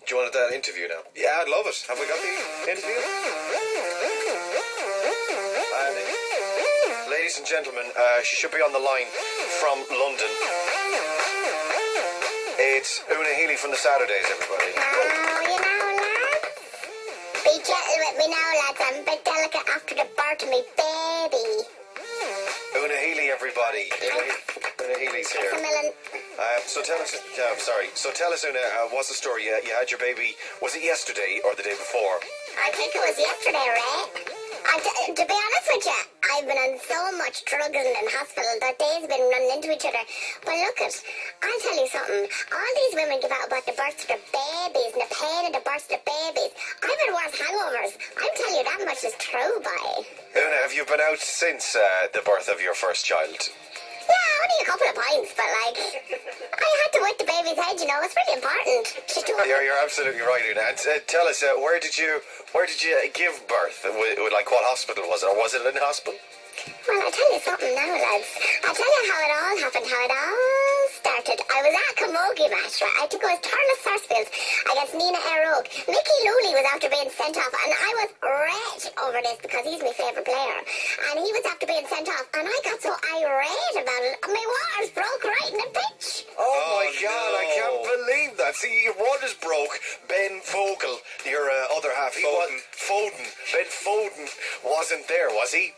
Do you want that interview now? Yeah, I'd love it. Have we got the interview? Ladies and gentlemen, she should be on the line from London. It's Una Healy from the Saturdays, everybody. Oh, you know, lads. Be gentle with me now, lads. I'm a bit delicate after the birth of me baby. Una Healy, everybody. Una Healy's here. So tell us, Una, what's the story? You had your baby, was it yesterday or the day before? I think it was yesterday, Ray. To be honest with you, I've been on so much drugs and in hospital that days have been running into each other. But look I'll tell you something. All these women give out about the births of their babies and the pain of the births of their babies. I've had worse hangovers. I'll tell you that much is true, boy. Una, have you been out since the birth of your first child? Yeah, only a couple of pints, but like, I had to wet the baby's head, you know, it's really important. You're absolutely right, Una. And tell us, where did you give birth? Like, what hospital was it? Or was it in a hospital? Well, I'll tell you something now, lads. I'll tell you how it all happened, how it all started. I was at a camogie match, right? I think it was Turles Sarsfield against Nina Aerogue. Mickey Looley was after being sent off, and I was red over this because he's my favourite player. And he was after being sent off, and I got so irate about it. My waters broke right in the pitch. Oh my God, no. I can't believe that. See, your waters broke. Ben Fogle, your other half, Foden. Ben Foden wasn't there, was he?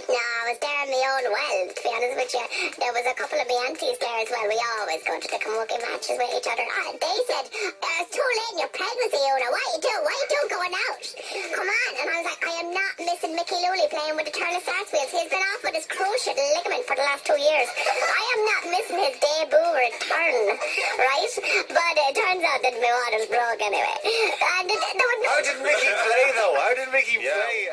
No, I was there in my own well, to be honest with you. There was a couple of my aunties there as well. We always go to the camogie matches with each other. They said, it's too late in your pregnancy, Una. Why you do going out? Come on. And I was like, I am not missing Mickey Looley playing with the Turles Sarsfields. He's been off with his cruciate ligament for the last 2 years. I am not missing his debut return, right? But it turns out that my waters broke anyway. And how did Mickey play, though? How did Mickey play?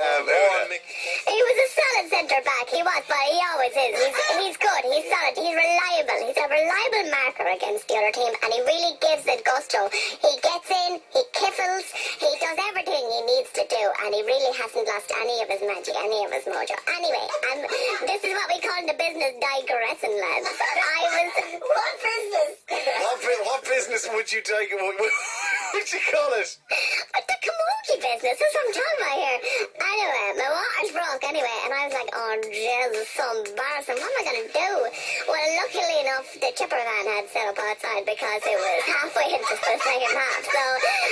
He was a solid centre back. He was, but he always is. He's good. He's solid. He's reliable. He's a reliable marker against the other team, and he really gives it gusto. He gets in, he kiffles, he does everything he needs to do, and he really hasn't lost any of his magic, any of his mojo. Anyway, this is what we call in the business digressing, lads. What business? What business would you take? What would you call it? The camogie business. That's what I'm talking about here. Anyway, my waters broke anyway, and I was like, oh, Jesus, so embarrassing. What am I going to do? Well, luckily enough, the chipper van had set up outside because it was halfway into the second half. So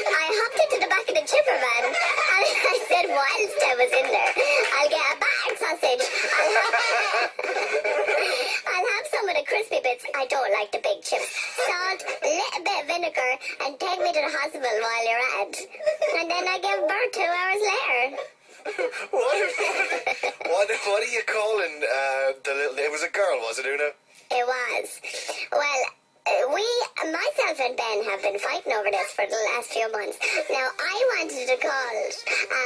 I hopped into the back of the chipper van, and I said, whilst I was in there, I'll get a battered sausage. I'll have some of the crispy bits. I don't like the big chips. Salt, a little bit of vinegar, and take me to the hospital while you're at it. And then I gave birth 2 hours later. What are you calling the little... It was a girl, was it, Una? It was. Well, myself and Ben have been fighting over this for the last few months. Now, I wanted to call it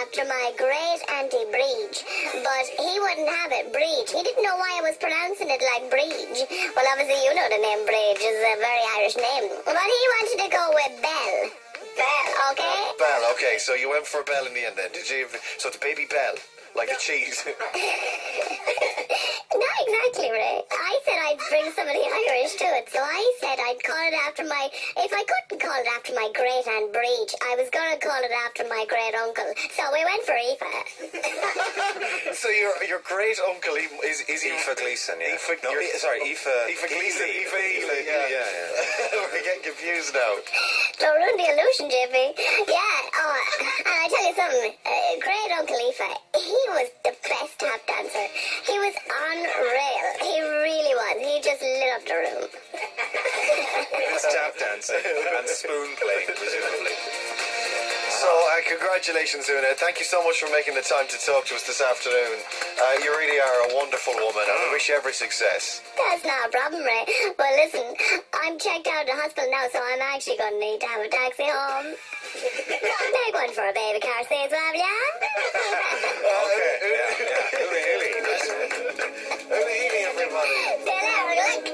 after my great auntie Breege, but he wouldn't have it, Breege. He didn't know why I was pronouncing it like Breege. Well, obviously you know the name Breege is a very Irish name. But he wanted to go with Belle. Belle, okay? Belle, okay. So you went for Belle in the end then, did you? So it's baby Belle. Like a cheese. Not exactly, Ray. I said I'd bring some of the Irish to it, so I said I'd call it after if I couldn't call it after my great aunt Breege, I was going to call it after my great uncle. So we went for Aoife. So your great uncle is Aoife Gleeson, yeah? Aoife Gleeson. Yeah. We're getting confused now. Don't ruin the illusion, JP. Yeah, and I tell you something, great uncle Aoife, he was the best tap dancer. He was unreal. He really was. He just lit up the room. He was tap dancing and spoon playing, presumably. So, congratulations, Una. Thank you so much for making the time to talk to us this afternoon. You really are a wonderful woman, and I wish you every success. That's not a problem, Ray. Well, listen, I'm checked out of the hospital now, so I'm actually going to need to have a taxi home. Take one for a baby car seat as well, yeah? Okay, yeah. Una Healy. Una Healy, everybody. See you later, good luck.